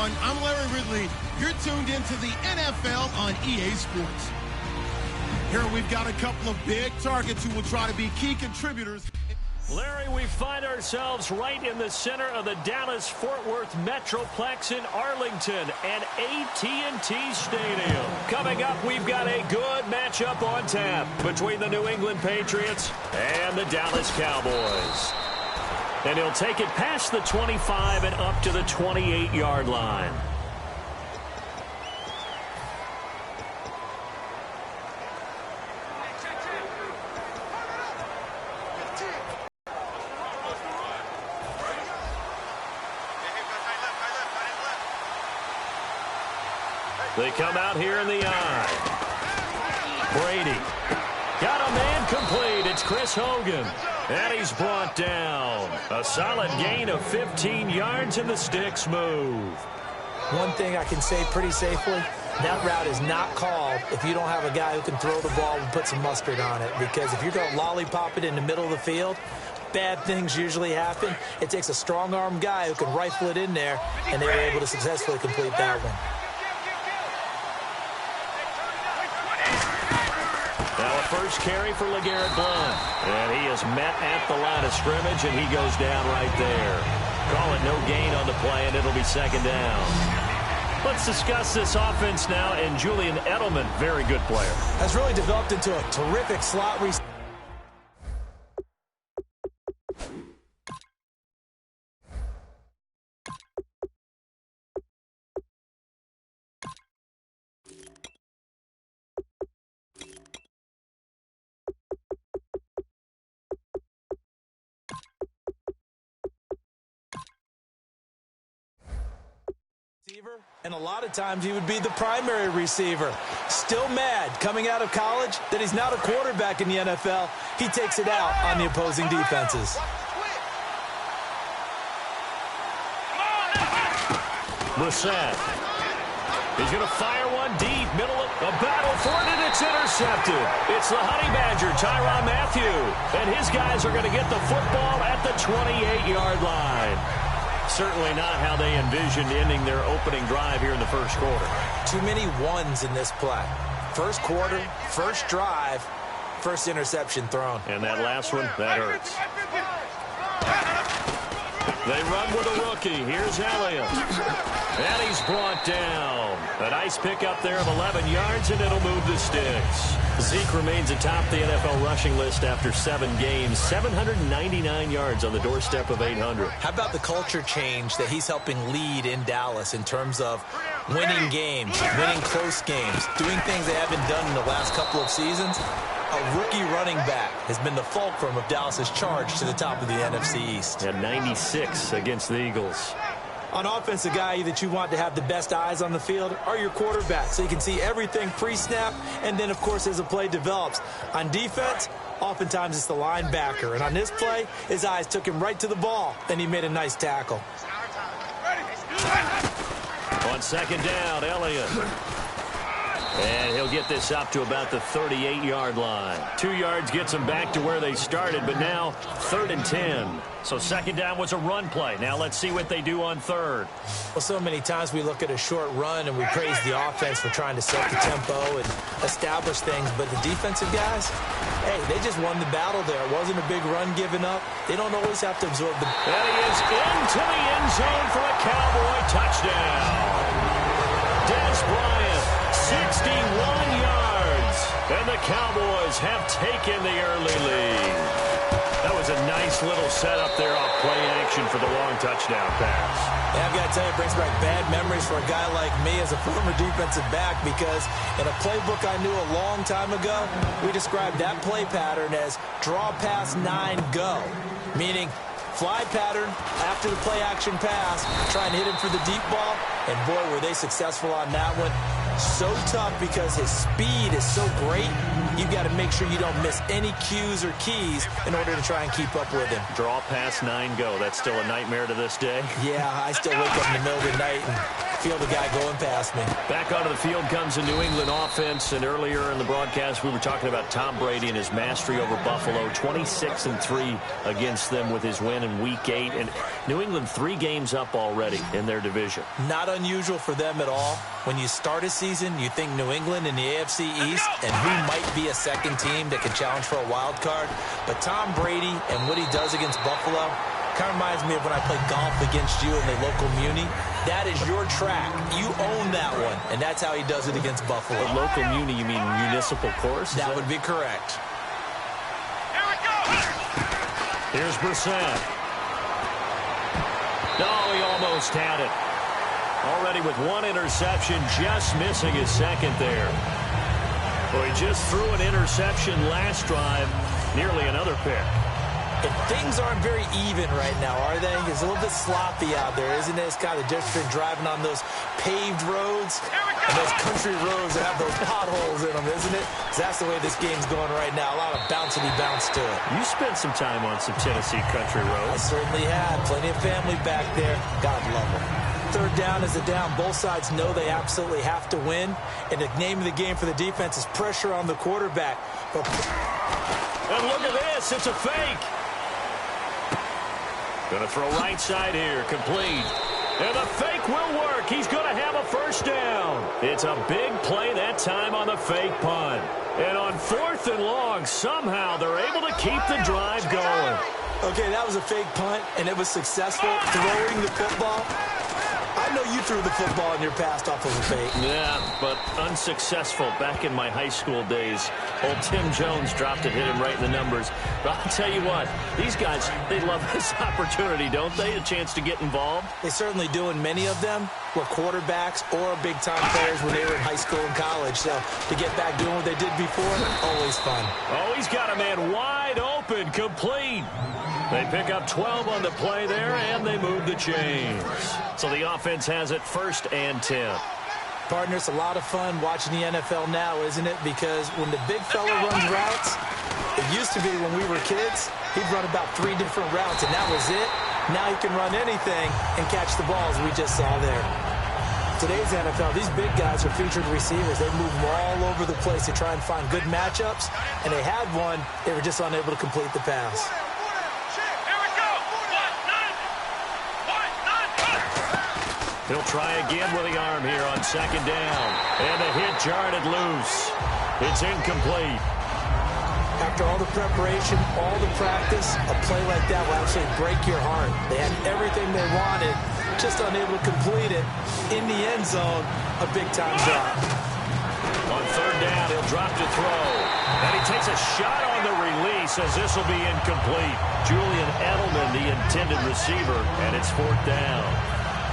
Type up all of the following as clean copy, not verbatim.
everyone. I'm Larry Ridley. You're tuned into the NFL on EA Sports. Here we've got a couple of big targets who will try to be key contributors. Larry, we find ourselves right in the center of the Dallas-Fort Worth Metroplex in Arlington and AT&T Stadium. Coming up, we've got a good matchup on tap between the New England Patriots and the Dallas Cowboys. And he'll take it past the 25 and up to the 28-yard line. They come out here in the eye. Brady. Got a man complete. It's Chris Hogan. And he's brought down. A solid gain of 15 yards in the sticks move. One thing I can say pretty safely, that route is not called if you don't have a guy who can throw the ball and put some mustard on it. Because if you're going to lollipop it in the middle of the field, bad things usually happen. It takes a strong-arm guy who can rifle it in there, and they were able to successfully complete that one. First carry for LeGarrette Blount. And he is met at the line of scrimmage, and he goes down right there. Call it no gain on the play, and it'll be second down. Let's discuss this offense now, and Julian Edelman, very good player. Has really developed into a terrific slot receiver. And a lot of times he would be the primary receiver. Still mad coming out of college that he's not a quarterback in the NFL. He takes it out on the opposing defenses. Brissett. He's going to fire one deep, middle of a battle for it, and it's intercepted. It's the Honey Badger, Tyrann Mathieu. And his guys are going to get the football at the 28-yard line. Certainly not how they envisioned ending their opening drive here in the first quarter. Too many ones in this play. First quarter, first drive, first interception thrown. And that last one, that hurts. They run with a rookie. Here's Elliott. And he's brought down. A nice pickup there of 11 yards, and it'll move the sticks. Zeke remains atop the NFL rushing list after 7 games. 799 yards on the doorstep of 800. How about the culture change that he's helping lead in Dallas in terms of winning games, winning close games, doing things they haven't done in the last couple of seasons? A rookie running back has been the fulcrum of Dallas's charge to the top of the NFC East. And 96 against the Eagles. On offense, the guy that you want to have the best eyes on the field are your quarterbacks, so you can see everything pre-snap, and then, of course, as the play develops. On defense, oftentimes it's the linebacker. And on this play, his eyes took him right to the ball, and he made a nice tackle. On second down, Elliott. And he'll get this up to about the 38-yard line. 2 yards gets them back to where they started, but now 3rd and 10. So second down was a run play. Now let's see what they do on third. Well, so many times we look at a short run and we praise the offense for trying to set the tempo and establish things. But the defensive guys, hey, they just won the battle there. It wasn't a big run given up. They don't always have to absorb the... And he is into the end zone for a Cowboy touchdown. Dez Bryant, 61 yards. And the Cowboys have taken the early lead. That was a nice little setup there off play action for the long touchdown pass. Yeah, I've got to tell you, it brings back bad memories for a guy like me as a former defensive back, because in a playbook I knew a long time ago, we described that play pattern as draw pass 9 go, meaning fly pattern after the play action pass, try and hit him for the deep ball, and boy, were they successful on that one. So tough because his speed is so great. You've got to make sure you don't miss any cues or keys in order to try and keep up with him. Draw pass 9 go. That's still a nightmare to this day. Yeah, I still wake up in the middle of the night and feel the guy going past me. Back onto the field comes a New England offense, and earlier in the broadcast we were talking about Tom Brady and his mastery over Buffalo. 26-3 against them with his win in Week 8, and New England 3 games up already in their division. Not unusual for them at all. When you start a season, you think New England in the AFC East and who might be a second team that can challenge for a wild card. But Tom Brady and what he does against Buffalo kind of reminds me of when I played golf against you in the local muni. That is your track. You own that one, and that's how he does it against Buffalo. But local muni, you mean municipal course? That would be correct. Here we go. Here's Brissett. No, he almost had it. Already with 1 interception, just missing his second there. Well, he just threw an interception last drive, nearly another pick. And things aren't very even right now, are they? It's a little bit sloppy out there, isn't it? It's kind of the difference between driving on those paved roads and those country roads that have those potholes in them, isn't it? 'Cause that's the way this game's going right now. A lot of bouncy bounce to it. You spent some time on some Tennessee country I roads. certainly had. Plenty of family back there. God love them. Third down is a down. Both sides know they absolutely have to win. And the name of the game for the defense is pressure on the quarterback. But And look at this. It's a fake. Going to throw right side here. Complete. And the fake will work. He's going to have a first down. It's a big play that time on the fake punt. And on 4th and long, somehow they're able to keep the drive going. okay, that was a fake punt, and it was successful. Throwing the football. I know you threw the football in your past off of a fake. Yeah, but unsuccessful back in my high school days. Old Tim Jones dropped it, hit him right in the numbers. But I'll tell you what, these guys, they love this opportunity, don't they? A chance to get involved. They certainly do, and many of them were quarterbacks or big-time players when they were in high school and college. So to get back doing what they did before, always fun. Oh, he's got a man wide open, complete. They pick up 12 on the play there, and they move the chains. So the offense has it 1st and 10. Partner, it's a lot of fun watching the NFL now, isn't it? Because when the big fella runs routes, it used to be when we were kids, he'd run about 3 different routes, and that was it. Now he can run anything and catch the balls we just saw there. Today's NFL, these big guys are featured receivers. They move all over the place to try and find good matchups, and they had one. They were just unable to complete the pass. He'll try again with the arm here on 2nd down. And the hit jarred it loose. It's incomplete. After all the preparation, all the practice, a play like that will actually break your heart. They had everything they wanted, just unable to complete it. In the end zone, a big-time drop. On 3rd down, he'll drop to throw. And he takes a shot on the release as this will be incomplete. Julian Edelman, the intended receiver, and it's 4th down.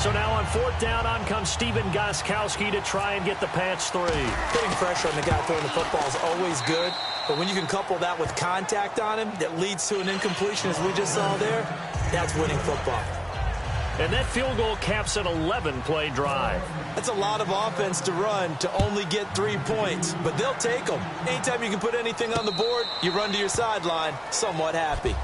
So now on 4th down, on comes Stephen Gostkowski to try and get the Pats 3. Putting pressure on the guy throwing the football is always good, but when you can couple that with contact on him that leads to an incompletion, as we just saw there, that's winning football. And that field goal caps an 11-play drive. That's a lot of offense to run to only get 3 points, but they'll take them. Anytime you can put anything on the board, you run to your sideline somewhat happy.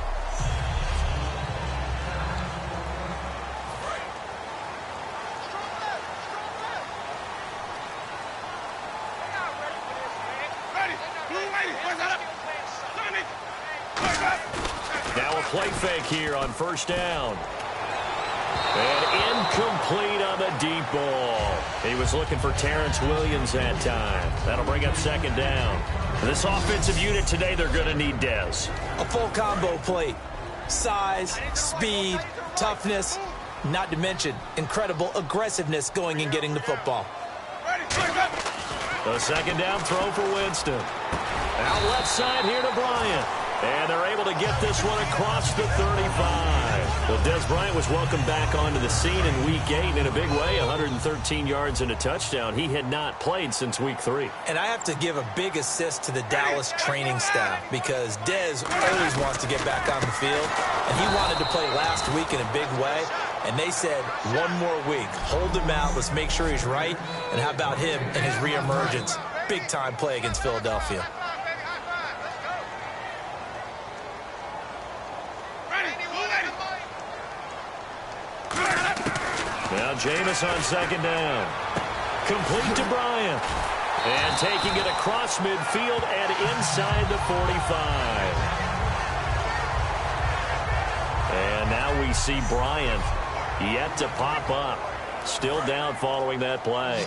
Now a play fake here on 1st down. And incomplete on the deep ball. He was looking for Terrence Williams that time. That'll bring up 2nd down. This offensive unit today, they're going to need Dez. A full combo plate. Size, speed, toughness, not to mention incredible aggressiveness going and getting the football. The 2nd down throw for Winston. Out left side here to Bryant. And they're able to get this one across the 35. Well, Dez Bryant was welcomed back onto the scene in Week 8 in a big way, 113 yards and a touchdown. He had not played since Week 3. And I have to give a big assist to the Dallas training staff because Dez always wants to get back on the field, and he wanted to play last week in a big way, and they said, 1 more week, hold him out, let's make sure he's right, and how about him and his reemergence? Big-time play against Philadelphia. Now Jameis on second down. Complete to Bryant. And taking it across midfield and inside the 45. And now we see Bryant yet to pop up. Still down following that play.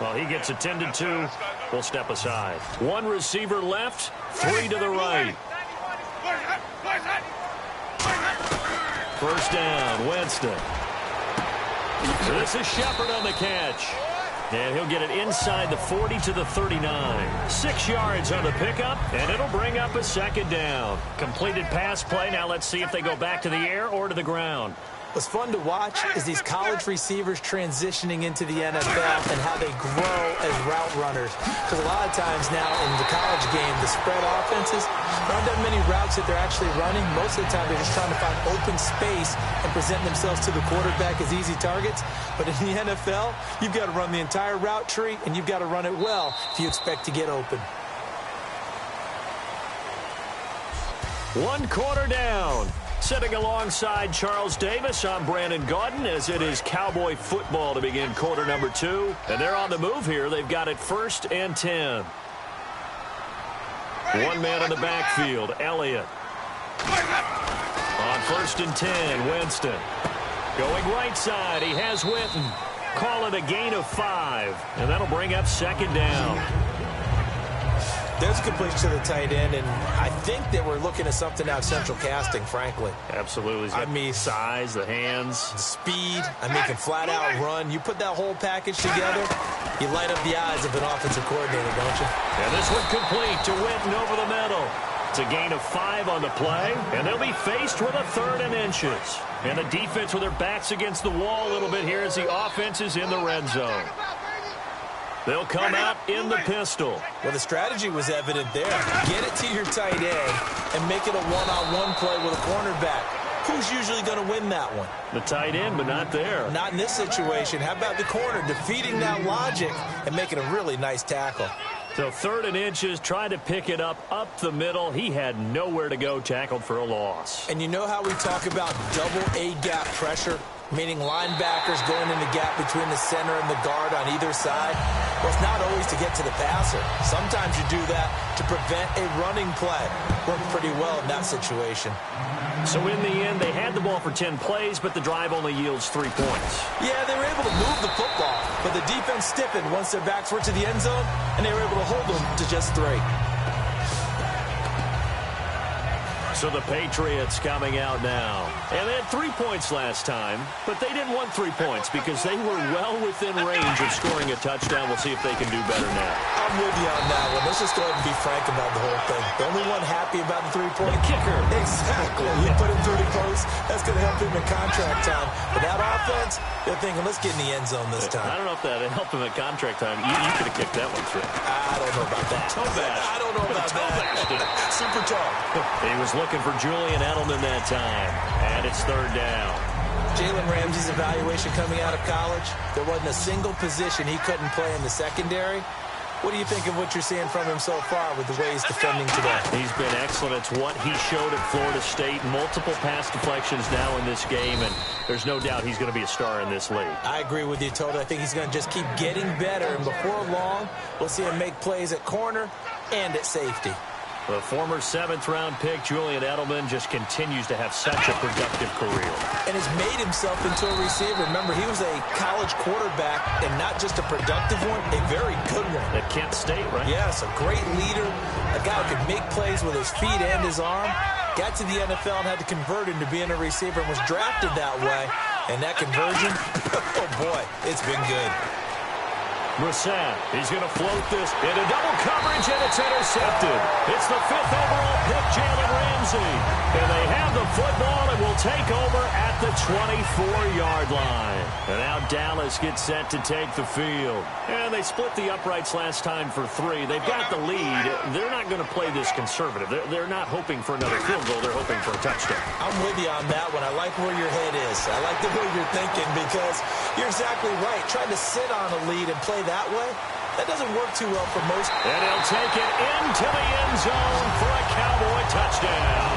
Well, he gets attended to. We'll step aside. One receiver left, three to the right. First down, Winston. So this is Shepard on the catch. And he'll get it inside the 40 to the 39. 6 yards on the pickup, and it'll bring up a second down. Completed pass play. Now let's see if they go back to the air or to the ground. What's fun to watch is these college receivers transitioning into the NFL and how they grow as route runners. Because a lot of times now in the college game, the spread offenses, there aren't that many routes that they're actually running. Most of the time, they're just trying to find open space and present themselves to the quarterback as easy targets. But in the NFL, you've got to run the entire route tree, and you've got to run it well if you expect to get open. 1 quarter down. Sitting alongside Charles Davis, I'm Brandon Gaudin, as it is Cowboy football to begin quarter number 2. And they're on the move here. They've got it 1st and 10. One man in the backfield, Elliott. On 1st and 10, Winston. Going right side, he has Witten. Call it a gain of 5. And that'll bring up second down. There's a completion to the tight end, and I think they were looking at something out of central casting, frankly. Absolutely. I mean, size, the hands. The speed. I mean, can flat out run. You put that whole package together, you light up the eyes of an offensive coordinator, don't you? And this one complete to Witten over the middle. It's a gain of 5 on the play, and they'll be faced with a 3rd and inches. And the defense with their backs against the wall a little bit here as the offense is in the red zone. They'll come out in the pistol. Well, the strategy was evident there. Get it to your tight end and make it a one-on-one play with a cornerback. Who's usually going to win that one? The tight end, but not there. Not in this situation. How about the corner defeating that logic and making a really nice tackle? So 3rd and inches, trying to pick it up the middle. He had nowhere to go, tackled for a loss. And you know how we talk about double A-gap pressure? Meaning linebackers going in the gap between the center and the guard on either side. Well, it's not always to get to the passer. Sometimes you do that to prevent a running play. Worked pretty well in that situation. So in the end, they had the ball for 10 plays, but the drive only yields 3 points. Yeah, they were able to move the football, but the defense stiffened once their backs were to the end zone, and they were able to hold them to just 3. So the Patriots coming out now. And they had 3 points last time, but they didn't want 3 points because they were well within range of scoring a touchdown. We'll see if they can do better now. I'm with you on that one. Let's just go ahead and be frank about the whole thing. The only one happy about the 3-point kicker. Exactly. You put him 30 posts, that's going to help him in contract time. But that offense, they're thinking, let's get in the end zone this time. I don't know if that helped him at contract time. You could have kicked that one through. I don't know about that. I don't know about that. Super tall. He was looking for Julian Edelman that time. And it's 3rd down. Jalen Ramsey's evaluation coming out of college, there wasn't a single position he couldn't play in the secondary. What do you think of what you're seeing from him so far with the way he's defending today? He's been excellent. It's what he showed at Florida State. Multiple pass deflections now in this game, and there's no doubt he's going to be a star in this league. I agree with you, Toto. I think he's going to just keep getting better, and before long, we'll see him make plays at corner and at safety. The former 7th-round pick, Julian Edelman, just continues to have such a productive career. And has made himself into a receiver. Remember, he was a college quarterback, and not just a productive one, a very good one. At Kent State, right? Yes, a great leader, a guy who could make plays with his feet and his arm. Got to the NFL and had to convert into being a receiver and was drafted that way. And that conversion, oh boy, it's been good. Brissett, he's going to float this into double coverage, and it's intercepted. It's the 5th overall pick, Jalen Ramsey. And they have the football and will take over at the 24-yard line. And now Dallas gets set to take the field. And they split the uprights last time for 3. They've got the lead. They're not going to play this conservative. They're not hoping for another field goal. They're hoping for a touchdown. I'm with you on that one. I like where your head is. I like the way you're thinking because you're exactly right. Trying to sit on a lead and play that way, that doesn't work too well for most. And he'll take it into the end zone for a Cowboy touchdown.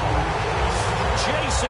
Jason.